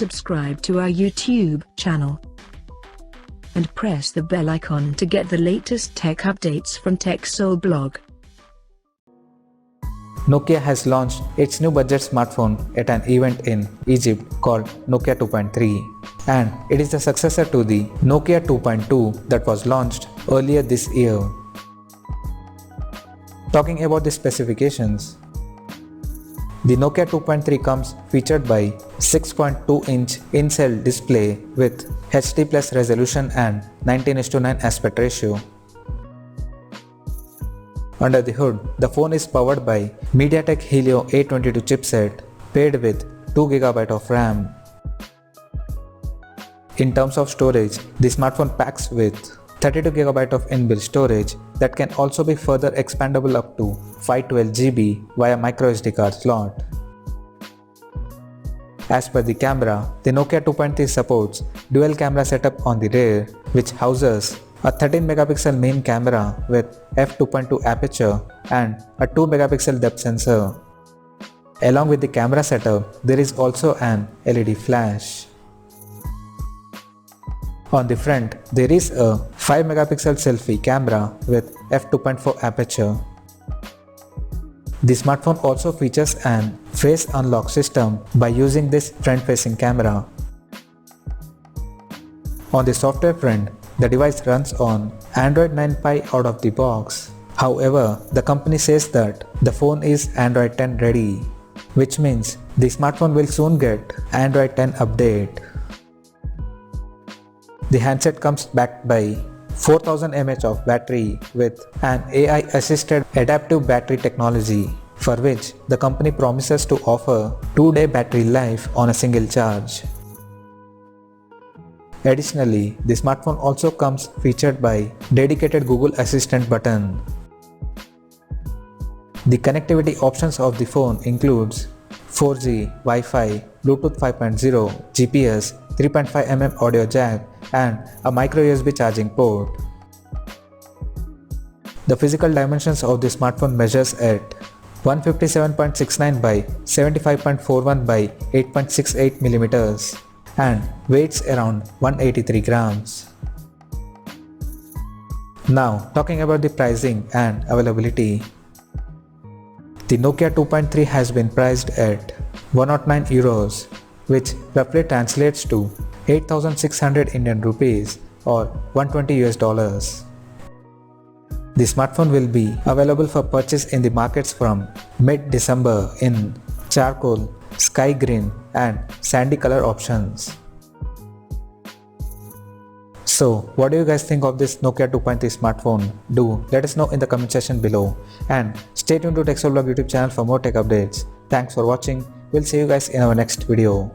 subscribe to our YouTube channel and press the bell icon to get the latest tech updates from TechSole Blog. Nokia has launched its new budget smartphone at an event in Egypt called Nokia 2.3, and it is the successor to the Nokia 2.2 that was launched earlier this year. Talking about the specifications, the Nokia 2.3 comes featured by 6.2-inch in-cell display with HD+ resolution and 19:9 aspect ratio. Under the hood, the phone is powered by MediaTek Helio A22 chipset paired with 2GB of RAM. In terms of storage, the smartphone packs with 32GB of inbuilt storage that can also be further expandable up to 512GB via microSD card slot. As per the camera, the Nokia 2.3 supports dual camera setup on the rear, which houses a 13MP main camera with f2.2 aperture and a 2MP depth sensor. Along with the camera setup, there is also an LED flash. On the front, there is a 5MP selfie camera with f2.4 aperture. The smartphone also features an face unlock system by using this front-facing camera. On the software front, the device runs on Android 9 Pie out of the box. However, the company says that the phone is Android 10 ready, which means the smartphone will soon get Android 10 update. The handset comes backed by 4000 mAh of battery with an AI-assisted adaptive battery technology, for which the company promises to offer 2-day battery life on a single charge. Additionally, the smartphone also comes featured by dedicated Google Assistant button. The connectivity options of the phone includes 4G, Wi-Fi, Bluetooth 5.0, GPS, 3.5mm audio jack, and a micro USB charging port. The physical dimensions of the smartphone measures at 157.69 by 75.41 by 8.68mm and weighs around 183 grams. Now, talking about the pricing and availability. The Nokia 2.3 has been priced at €109, which roughly translates to 8,600 Indian rupees or $120. The smartphone will be available for purchase in the markets from mid-December in charcoal, sky green and sandy color options. So, what do you guys think of this Nokia 2.3 smartphone? Do let us know in the comment section below, and stay tuned to TechSole Blog YouTube channel for more tech updates. Thanks for watching. We'll see you guys in our next video.